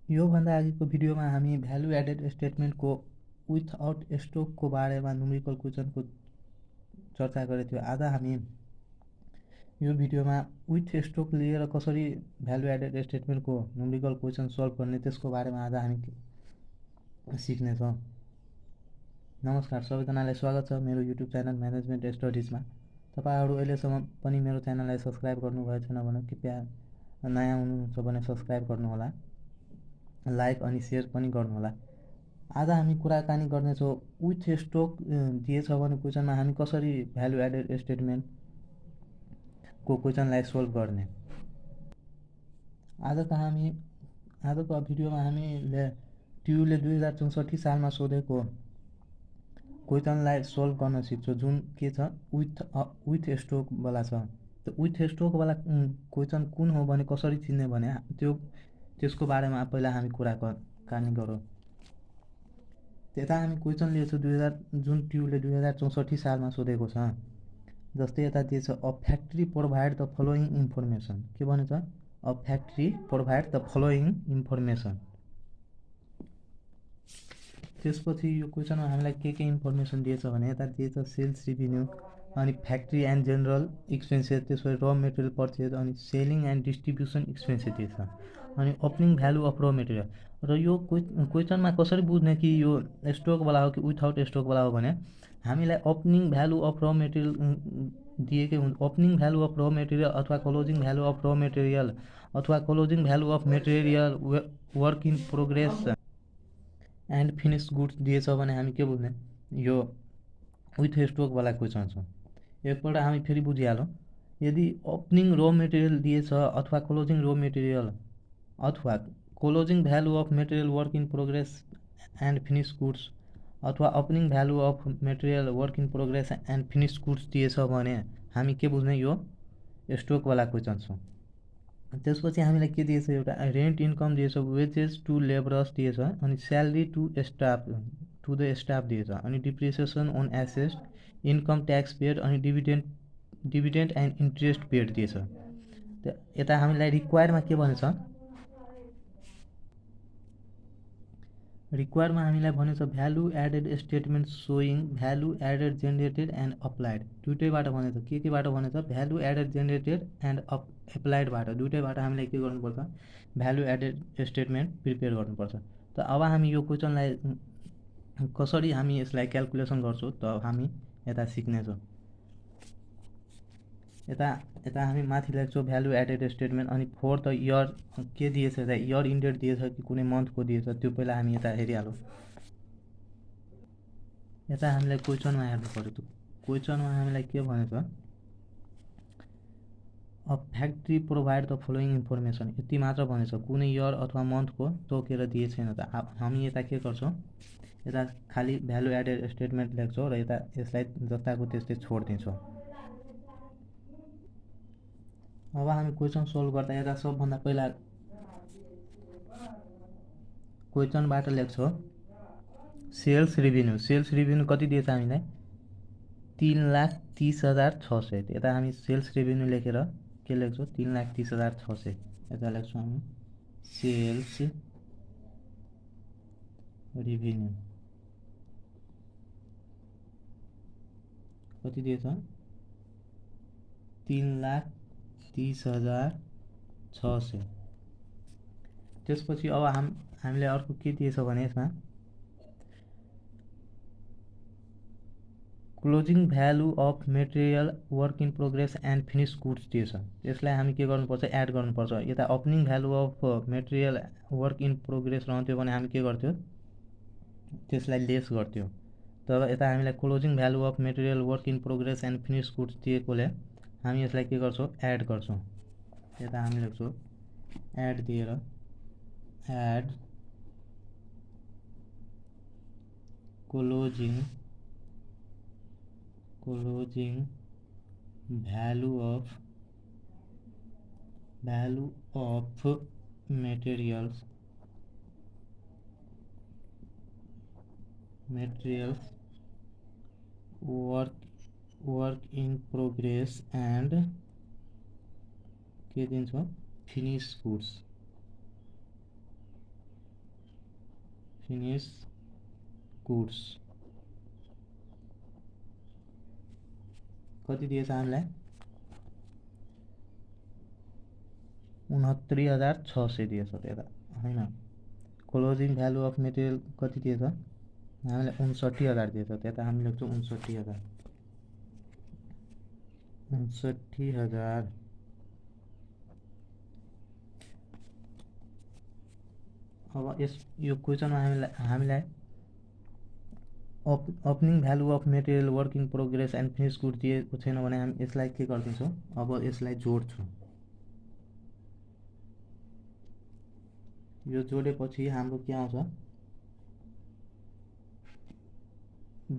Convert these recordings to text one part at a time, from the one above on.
योभन्दा अघिको भिडियोमा हामी भ्यालु एडेड स्टेटमेन्टको विथआउट स्ट्रोकको बारेमा न्युमेरिकल क्वेसनको चर्चा गरेको थियो। आज हामी यो भिडियोमा विथ स्ट्रोक लिएर कसरी भ्यालु एडेड स्टेटमेन्टको न्युमेरिकल क्वेसन सल्भ गर्ने त्यसको बारेमा आज हामी सिक्नेछौँ। नमस्कार, सबैजनालाई स्वागत छ मेरो युट्युब च्यानल म्यानेजमेन्ट स्टडिजमा। तपाईहरु अहिलेसम्म पनि मेरो च्यानललाई सब्स्क्राइब गर्नुभएको छैन भने कृपया नयाँ हुनुहुन्छ भने सब्स्क्राइब गर्नुहोला, लाइक अनि शेयर पनि गर्नुहोला। आज हामी कुराकानी गर्नेछौँ विथ स्ट्रोक दिएछ भने क्वेसनमा हामी कसरी भ्यालु एडेड स्टेटमेन्टको क्वेसनलाई सोल्भ गर्ने। आजको भिडियोमा हामीले ट्युले 2064 सालमा सोधेको क्वेसनलाई सोल्भ गर्न सिक्छौँ, जुन के छ विथ स्ट्रोक वाला छ। त विथ स्ट्रोक वाला क्वेसन कुन हो भने कसरी चिन्ने भने त्यसको बारेमा पहिला हामी कुराकानी गरौँ। यता हामी क्वेसन लिएछौँ जुन ट्युले 2064 सालमा सोधेको छ। जस्तै यता दिएछ a factory provide the following information. के भनेछ? A factory provide the following information. त्यसपछि यो क्वेसनमा हामीलाई के इन्फर्मेसन दिएछ भने यता दिएछ सेल्स रेभिन्यू, अनि फ्याक्ट्री एन्ड जेनरल एक्सपेन्सेस, त्यसपछि र मेटेरियल पर्चेज, अनि सेलिङ एन्ड डिस्ट्रिब्युसन एक्सपेन्सेस दिएछ, अनि ओपनिङ भ्यालु अफ र मेटेरियल। र यो क्वेसनमा कसरी बुझ्ने कि यो स्टोकवाला हो कि विथआउट स्टोकवाला हो भने हामीलाई ओपनिङ भ्यालु अफ र मेटेरियल दिएकै हुन्छ। ओपनिङ भ्यालु अफ र मेटेरियल अथवा क्लोजिङ भ्यालु अफ र मेटेरियल अथवा closing value of material work in progress and finish goods दिएछ भने हामी के बुझ्ने? यो विथ स्टोकवाला क्वेसन छ। एकपल्ट हामी फेरि बुझिहालौँ। यदि ओपनिङ र मेटेरियल दिएछ अथवा क्लोजिङ र मेटेरियल अथवा closing value of material work in progress and finish goods अथवा opening value of material work in progress and finish goods दिएछ भने हामी के बुझ्ने? यो स्टोकवाला क्वेसन छ। त्यसपछि हामीलाई के दिएछ? एउटा रेन्ट इन्कम दिएछ, वेजेस टु लेबरर्स दिएछ, अनि स्यालेरी टु द स्टाफ दिएछ, अनि depreciation on assets, income tax paid, अनि डिभिडेन्ड एन्ड इन्ट्रेस्ट पेड दिएछ। यता हामीलाई रिक्वायरमा के भनेछ? रिक्वायरमा हामीलाई भनेछ value added statement showing value added generated and applied. दुइटैबाट भनेछ। केबाट भनेछ? भ्यालु एडेड जेनेरेटेड एन्ड एप्लाइडबाट, दुइटैबाट हामीलाई के गर्नुपर्छ? भ्यालु एडेड स्टेटमेन्ट प्रिपेयर गर्नुपर्छ। त अब हामी यो क्वेसनलाई कसरी हामी यसलाई क्यालकुलेसन गर्छौँ त हामी यता सिक्नेछौँ। यता हामी माथि लेख्छौँ भ्यालु एडेड स्टेटमेन्ट, अनि फोर द इयर के दिएछ? यता इयर इन्डेड दिएछ कि कुनै मन्थको दिएछ त्यो पहिला हामी यता हेरिहालौँ। यता हामीलाई क्वेसनमा हेर्नु पऱ्यो। त क्वेसनमा हामीलाई के भनेछ? A factory provide the following information, यति मात्र भनेछ। कुनै इयर अथवा मन्थको तोकेर दिए छैन। त हामी यता के गर्छौँ? यता खालि भ्यालु एडेड स्टेटमेन्ट लेख्छौँ र यता यसलाई जस्ताको त्यस्तै छोडिदिन्छौँ। अब हामी क्वेसन सोल्भ गर्दा यता सबभन्दा पहिला क्वेसनबाट लेख्छौँ सेल्स रेभिन्यू। सेल्स रेभिन्यू कति दिएछ हामीलाई? 3,30,600। यता हामी सेल्स रेभिन्यू लेखेर के लेख्छौँ? 3,30,600। यता लेख्छौँ हामी सेल्स रेभिन्यू कति दिएछ? 3,30,600। त्यसपछि अब हामीलाई अर्को के दिएछ भने यसमा closing value of material work in progress and finish goods दिएछ। यसलाई हामी के गर्नुपर्छ? एड गर्नुपर्छ। यता opening value of material work in progress रहन्थ्यो भने हामी के गर्थ्यौँ? त्यसलाई लेस गर्थ्यौँ। तर यता हामीलाई closing value of material work in progress and finish goods दिएकोले हामी यसलाई के गर्छौँ? एड गर्छौँ। यता हामी लेख्छौँ एड दिएर add closing value of materials work in progress and के दिन्छौँ? Finish goods. फिनिश गुड्स कति दिएछ हामीलाई 69,600 दिएछ त्यता होइन। क्लोजिङ भ्यालु अफ मेटेरियल कति दिएछ हामीलाई 59,000 दिएछ त्यता हामी लेख्छौँ 59,000 59,000। अब यो क्वेसनमा हामीलाई opening value of material work in progress and finish good दिएको छैन भने हामी यसलाई के गरिदिन्छौँ, अब यसलाई जोड्छौँ। यो जोडेपछि हाम्रो के आउँछ,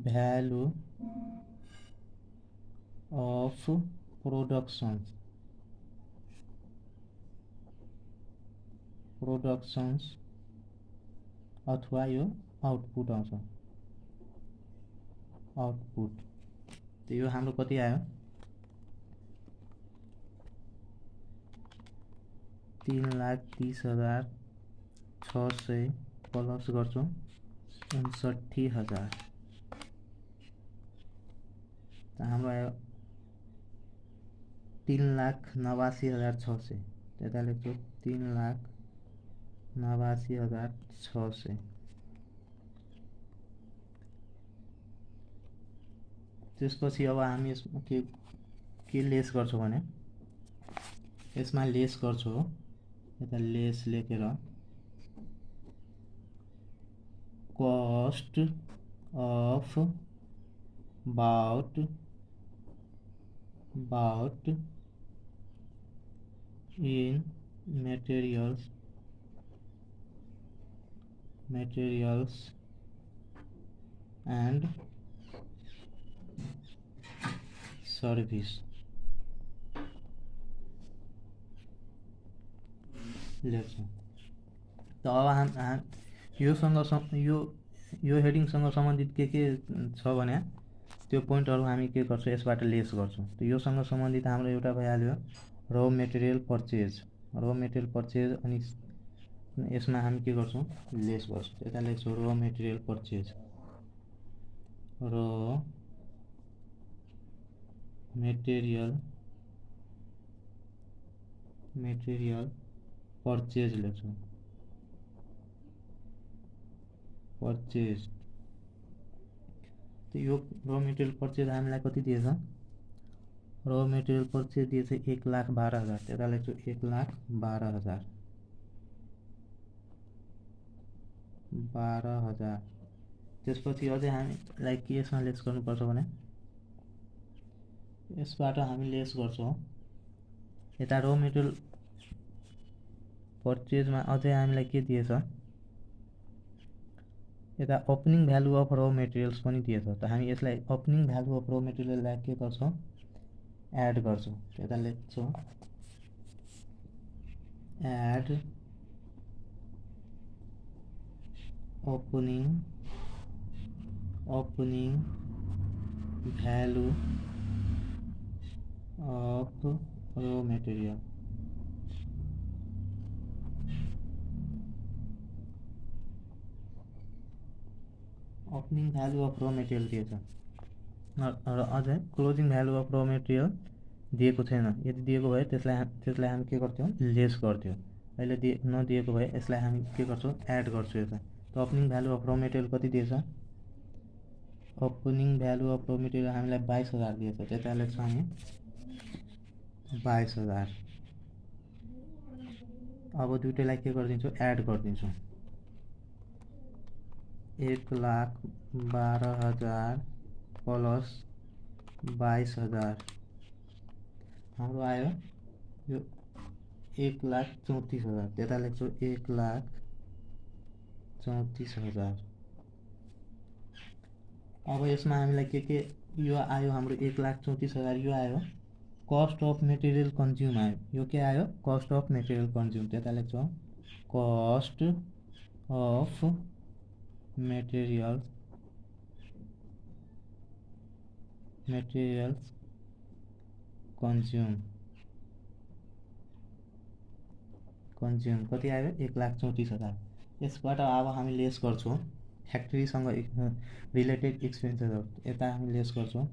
भ्यालु अफ प्रोडक्सन्स अथवा यो आउटपुट आउँछ, आउटपुट। तो यो हाम्रो कति आयो 3,30,600 प्लस गर्छौँ 59,000 त हाम्रो आयो 3,89,600 त्यता लेख्छौँ 3,89,600। त्यसपछि अब हामी यसमा के लेस गर्छौँ भने यसमा लेस गर्छौँ, यता लेस लेखेर cost of bought in materials and service लेख्छौँ। त अब यो हेडिङसँग सम्बन्धित के छ भने त्यो पोइन्टहरु हामी के गर्छौँ, यसबाट लेस गर्छौँ। त योसँग सम्बन्धित हाम्रो एउटा भइहाल्यो र मेटेरियल पर्चेज अनि यसमा हामी के गर्छौँ, लेस गर्छौँ। यता लेख्छौँ र मेटेरियल पर्चेज, र मेटेरियल पर्चेज लेख्छौँ, पर्चेज। तो यो र मेटेरियल पर्चेज हामीलाई कति दिएछ, र मेटेरियल पर्चेज दिएछ 1,12,000 त्यता लेख्छौँ 1,12,000 12,000। त्यसपछि अझै हामीलाई के यसमा लेस गर्नुपर्छ भने यसबाट हामी लेस गर्छौँ यता र मेटेरियल पर्चेजमा अझै हामीलाई के दिएछ, यता ओपनिङ भ्यालु अफ र मेटेरियल्स पनि दिएछ। त हामी यसलाई ओपनिङ भ्यालु अफ र मेटेरियललाई के गर्छौँ, एड गर्छौँ। यता लेख्छौँ एड ओपनिङ भ्यालु अफ र मेटेरियल। ओपनिङ भ्यालु अफ र मेटेरियल दिएछ र अझै क्लोजिङ भ्यालु अफ र मेटेरियल दिएको छैन। यदि दिएको भए त्यसलाई हामी के गर्थ्यौँ, लेस गर्थ्यौँ। अहिले नदिएको भए यसलाई हामी के गर्छौँ, एड गर्छौँ यता। त ओपनिङ भ्यालु अफ र मेटेरियल कति दिएछ, ओपनिङ भ्यालु अफ र मेटेरियल हामीलाई 22,000 दिएछ। त्यता लेख्छौँ हामी 22,000। अब दुईटैलाई के गरिदिन्छौँ, एड गरिदिन्छौँ। 1,12,000 प्लस 22,000 हाम्रो आयो यो 1,34,000 त्यता लेख्छौँ 1,34,000। अब यसमा हामीलाई के यो आयो, हाम्रो 1,34,000 यो आयो कस्ट अफ मेटेरियल कन्ज्युम आयो। यो के आयो, कस्ट अफ मेटेरियल कन्ज्युम। त्यता लेख्छौँ कस्ट अफ मेटेरियल्स कन्ज्युम कति आयो, 1,34,000। यसबाट अब हामी लेस गर्छौँ फ्याक्ट्रीसँग रिलेटेड एक्सपेन्सेसहरू। यता हामी लेस गर्छौँ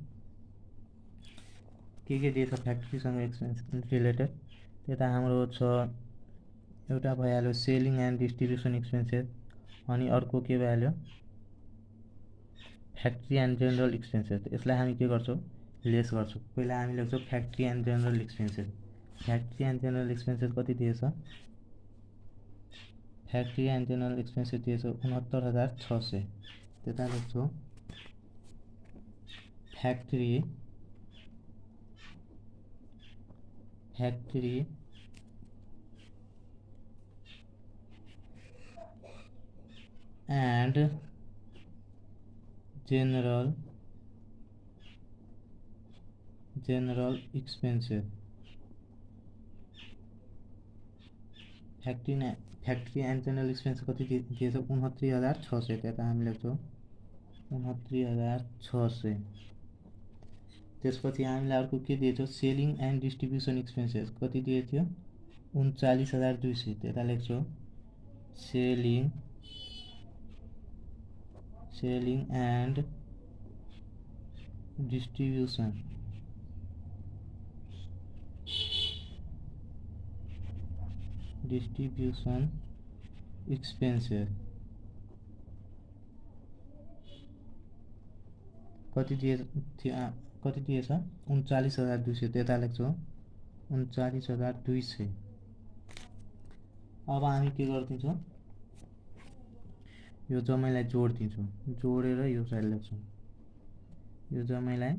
के दिएछ फ्याक्ट्रीसँग एक्सपेन्स रिलेटेड। त्यता हाम्रो छ एउटा भइहाल्यो सेलिङ एन्ड डिस्ट्रिब्युसन एक्सपेन्सेस, अनि अर्को के भइहाल्यो फ्याक्ट्री एन्ड जेनरल एक्सपेन्सेस। यसलाई हामी के गर्छौँ लेस गर्छौँ। पहिला हामी लेख्छौँ factory and general expenses. Factory and general expenses कति दिएछ, फ्याक्ट्री एन्ड जेनरल एक्सपेन्सेस दिएछ 69,600। त्यता लेख्छौँ factory and general expenses. Factory and general expense कति दिएछ 69,600। त्यता हामी लेख्छौँ 69,600। त्यसपछि हामीलाई अर्को के दिएछ सेलिङ एन्ड डिस्ट्रिब्युसन एक्सपेन्सेस कति दिएको थियो 39,200। त्यता लेख्छौँ सेलिङ एन्ड डिस्ट्रिब्युसन एक्सपेन्सेस कति दिएछ 39,200। त्यता लेख्छौँ 39,200। अब हामी के गरिदिन्छौँ यो जम्मैलाई जोडिदिन्छौँ, जोडेर यो साइड लेख्छौँ। यो जम्मैलाई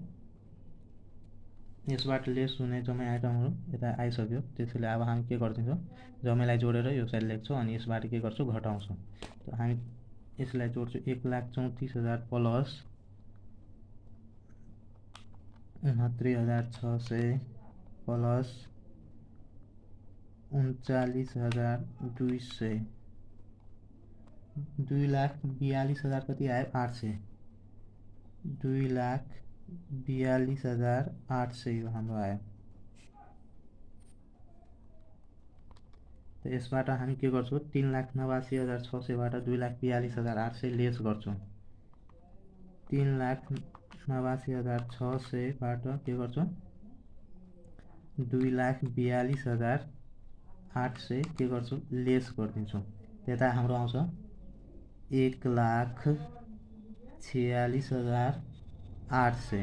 यसबाट लेस हुने जम्मै आइटमहरू यता आइसक्यो। त्यसैले अब हामी के गरिदिन्छौँ जम्मैलाई जोडेर यो साइड लेख्छौँ अनि यसबाट के गर्छौँ घटाउँछौँ। त हामी यसलाई जोड्छौँ 1,34,000 प्लस 69,600 प्लस 39,200 2,42,000 कति आयो 800। 2,42,800 यो हाम्रो आयो। त यसबाट हामी के गर्छौँ 3,89,600बाट 2,42,800 लेस गर्छौँ। 3,89,600बाट के गर्छौँ 2,42,800 के गर्छौँ लेस गरिदिन्छौँ। त्यता हाम्रो आउँछ 1,46,800।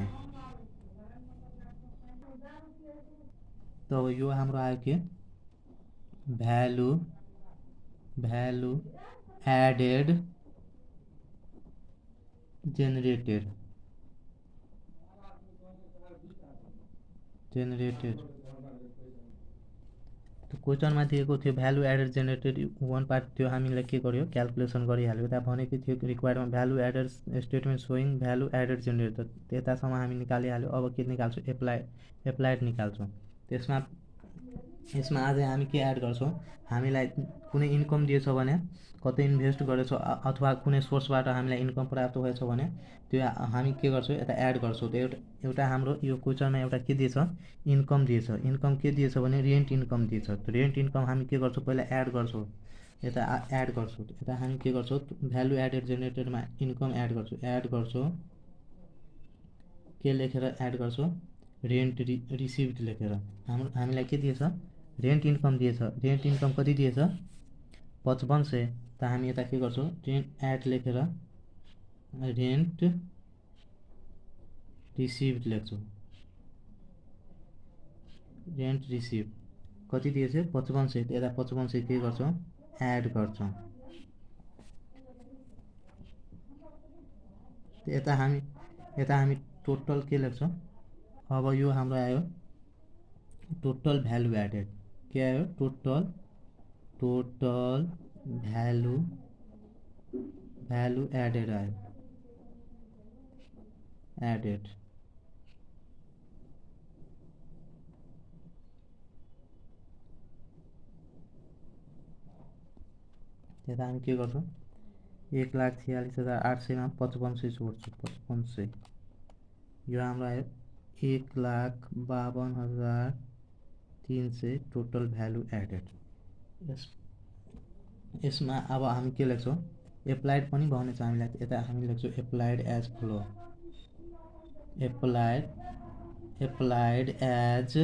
तब यो हाम्रो आयो के भ्यालु एडेड जेनरेटेड। तो क्वेसनमा दिएको थियो भ्यालु एडेड जेनरेटेड 1 पार्ट थियो, हामीले के गर्यो क्याल्कुलेसन गरिहाल्यो। त्यहाँ भनेको थियो रिक्वायरमा value added statement showing value added generated. त्यतासम्म हामी निकालिहाल्यो। अब के निकाल्छौँ एप्लाइड निकाल्छौँ। यसमा अझै हामी के एड गर्छौँ हामीलाई कुनै इन्कम दिएछ भने कतै इन्भेस्ट गरेछौँ अथवा कुनै सोर्सबाट हामीलाई इन्कम प्राप्त भएछ भने त्यो हामी के गर्छौँ यता एड गर्छौँ। त्यो एउटा हाम्रो यो क्वेसनमा एउटा के दिएछ इन्कम दिएछ। इन्कम के दिएछ भने रेन्ट इन्कम दिएछ। रेन्ट इन्कम हामी के गर्छौँ पहिला एड गर्छौँ, यता एड गर्छौँ। यता हामी के गर्छौँ भ्यालु एडेड जेनेरेटेडमा इन्कम एड गर्छौँ के लेखेर एड गर्छौँ रेन्ट रिसिभ्ड लेखेर। हामीलाई के दिएछ रेन्ट इन्कम दिएछ। रेन्ट इन्कम कति दिएछ 5500। त हामी यता के गर्छौँ रेन्ट एड लेखेर रेन्ट रिसिभ्ड लेख्छौँ। रेन्ट रिसिभ कति दिएछ 5500। यता 5500 के गर्छौँ एड गर्छौँ। यता हामी टोटल के लेख्छौँ। अब यो हाम्रो आयो टोटल भ्यालु एडेड। के आयो टोटल भ्यालु एडेड आयो एडेड। त्यता हामी के गर्छौँ 1,46,800 मा 5500 जोड्छौँ। 5500 यो हाम्रो आयो 1,52,300 टोटल भ्यालु एडेड। यसमा अब हामी के लेख्छौँ, एप्लाइड पनि भन्ने छ हामीलाई, यता हामी लेख्छौँ applied as flow, applied as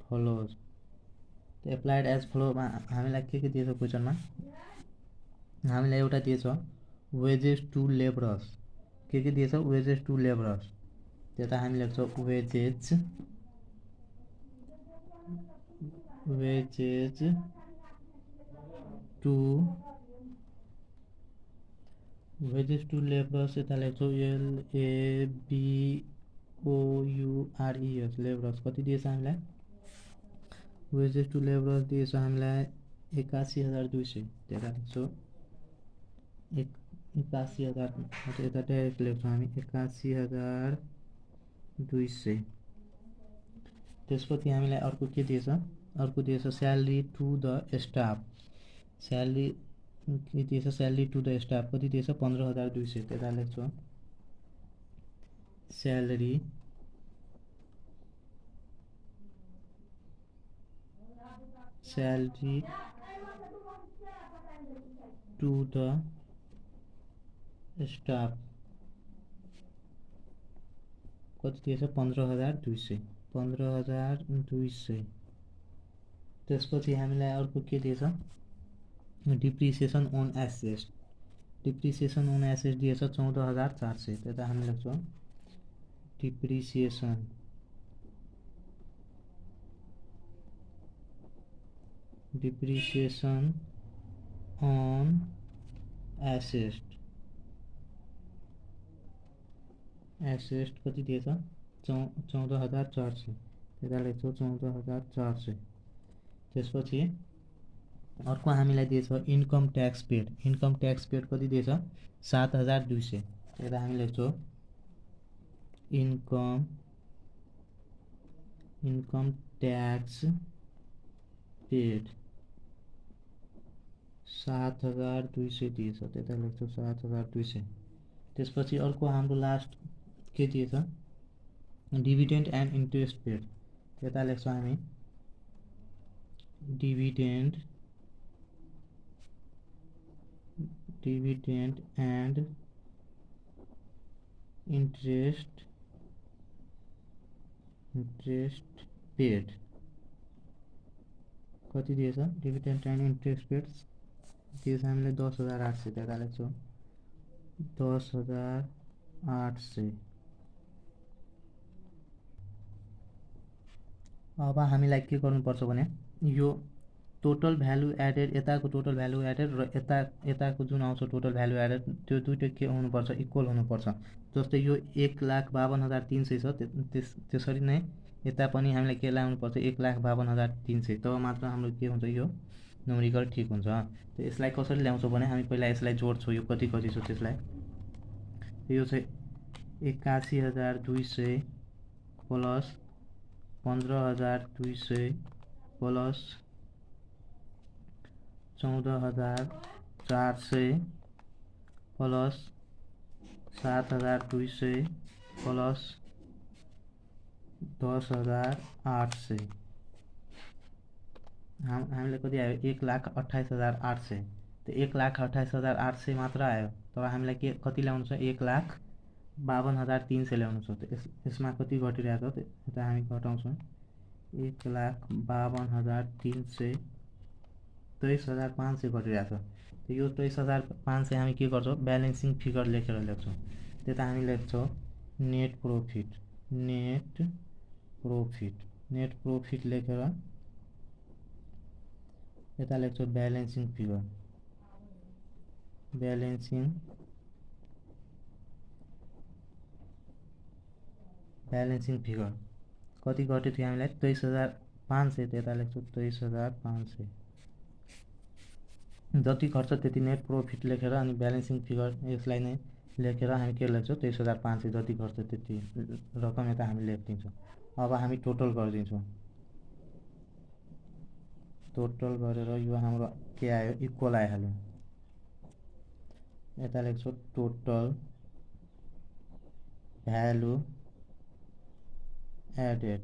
flows. Applied as फ्लोमा हामीलाई के दिएछ क्वेसनमा, हामीलाई एउटा दिएछ वेजेस टु लेबरर्स, के दिएछ वेजेस टु लेबरर्स, त्यता हामी लेख्छौँ वेजेस टु लेबरर्स, यता लेख्छौँ LABOURES लेबरर्स। कति दिएछ हामीलाई, वेजेस टु लेबरर्स दिएछ हामीलाई 81,200, त्यता लेख्छौँ 81,000, यता डाइरेक्ट लेख्छौँ हामी 81,200। त्यसपछि हामीलाई अर्को के दिएछ, अर्को दिएछ salary to the staff, salary के दिएछ, स्यालेरी टु द स्टाफ कति दिएछ 15,200, त्यता लेख्छौँ स्यालेरी टु द स्टाफ कति दिएछ 15,200। त्यसपछि हामीलाई अर्को के दिएछ, depreciation on asset, depreciation on asset दिएछ 14,400, त्यता हामी लेख्छौँ डिप्रिसिएसन अन एसेट कति दिएछ 14,400, त्यता लेख्छौँ 14,400। त्यसपछि अर्को हामीलाई दिएछ income tax paid, income tax paid कति दिएछ 7,200, त्यता हामी लेख्छौँ इन्कम ट्याक्स पेड 7,200 दिएछ, त्यता लेख्छौँ 7,200। त्यसपछि अर्को हाम्रो लास्ट के दिएछ, डिभिडेन्ड एन्ड इन्ट्रेस्ट पेड, त्यता लेख्छौँ हामी डिभिडेन्ड एन्ड इन्ट्रेस्ट पेड कति दिएछ, डिभिडेन्ड एन्ड इन्ट्रेस्ट पेड दिएछ हामीलाई 10,800, त्यता लेख्छौँ 10,800। अब हामीलाई के गर्नुपर्छ भने यो टोटल भ्यालु एडेड, यताको टोटल भ्यालु एडेड र यताको जुन आउँछ टोटल भ्यालु एडेड, त्यो दुइटै के हुनुपर्छ, इक्वल हुनुपर्छ। जस्तै यो 1,52,300 छ, त्यसरी नै यता पनि हामीलाई के ल्याउनुपर्छ 1,52,300, तब मात्र हाम्रो के हुन्छ, यो न्युमेरिकल ठिक हुन्छ। त यसलाई कसरी ल्याउँछौँ भने हामी पहिला यसलाई जोड्छौँ, यो कति छ त्यसलाई, यो चाहिँ 81,200 प्लस 15,200 प्लस 14,400 प्लस 7,200 प्लस 10,800, हामीलाई कति आयो 1,28,800। त 1,28,800 मात्र आयो, तर हामीलाई के कति ल्याउनु छ 1,52,300 ल्याउनु छ। त यसमा कति घटिरहेको छ, यता हामी घटाउँछौँ 1,52,300 23,500 घटिरहेको छ। त यो 23,500 हामी के गर्छौँ, ब्यालेन्सिङ फिगर लेखेर लेख्छौँ, त्यता हामी लेख्छौँ नेट प्रॉफिट लेखेर यता लेख्छौँ ब्यालेन्सिङ फिगर कति घट्यो थियो हामीलाई 23,500, त्यता लेख्छौँ 23,500। जति खर्च त्यति नेट प्रॉफिट लेखेर अनि ब्यालेन्सिङ फिगर यसलाई नै लेखेर हामी के लेख्छौँ 23,500, जति खर्च त्यति रकम यता हामी लेखिदिन्छौँ। अब हामी टोटल गरिदिन्छौँ, टोटल गरेर यो हाम्रो के आयो, इक्वल आइहाल्यो। यता लेख्छौँ टोटल भ्यालु एडेड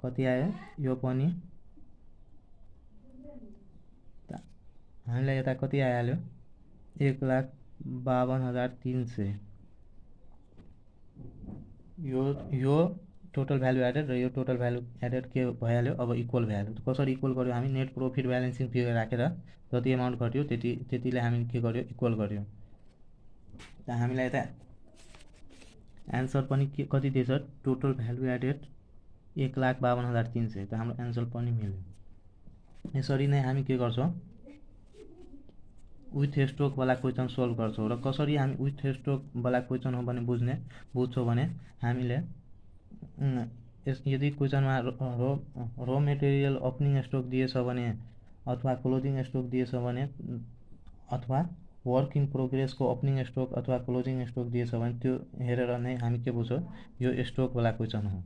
कति आयो यो पनि हामीलाई यता कति आइहाल्यो 1,52,300 यो टोटल भ्यालु एडेड र यो टोटल भ्यालु एडेड के भइहाल्यो अब इक्वल भइहाल्यो। कसरी इक्वल गर्यो हामी नेट प्रॉफिट ब्यालेन्सिङ फिगर राखेर जति अमाउन्ट घट्यो त्यतिले हामी के गर्यो इक्वल गर्यो। त हामीलाई यता एन्सर पनि कति दिएछ टोटल भ्यालु एडेड 1,52,300 त हाम्रो एन्सर पनि मिल्यो। यसरी नै हामी के गर्छौँ विथ स्टोक वाला क्वेसन सोल्भ गर्छौँ र कसरी हामी विथ स्टोक वाला क्वेसन हो भने बुझ्छौँ भने हामीले यदि क्वेसनमा रो मेटेरियल ओपनिङ स्टोक दिएछ भने अथवा क्लोजिङ स्टोक दिएछ भने अथवा वर्क इन प्रोग्रेसको ओपनिङ स्टोक अथवा क्लोजिङ स्टोक दिएछ भने त्यो हेरेर नै हामी के बुझ्छौँ यो स्टोक वाला क्वेसन हो।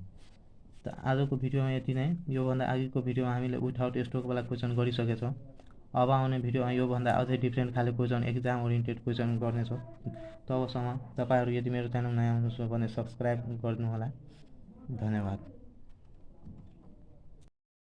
त आजको भिडियोमा यति नै। योभन्दा अघिको भिडियोमा हामीले विथआउट स्टोक वाला क्वेसन गरिसकेछौँ। अब आउने भिडियोमा योभन्दा अझै डिफ्रेन्ट खाले क्वेसन एक्जाम ओरिएन्टेड क्वेसन गर्नेछौँ। तबसम्म तपाईँहरू यदि मेरो च्यानल नयाँ हुनुहुन्छ भने सब्सक्राइब गर्नुहोला। धन्यवाद।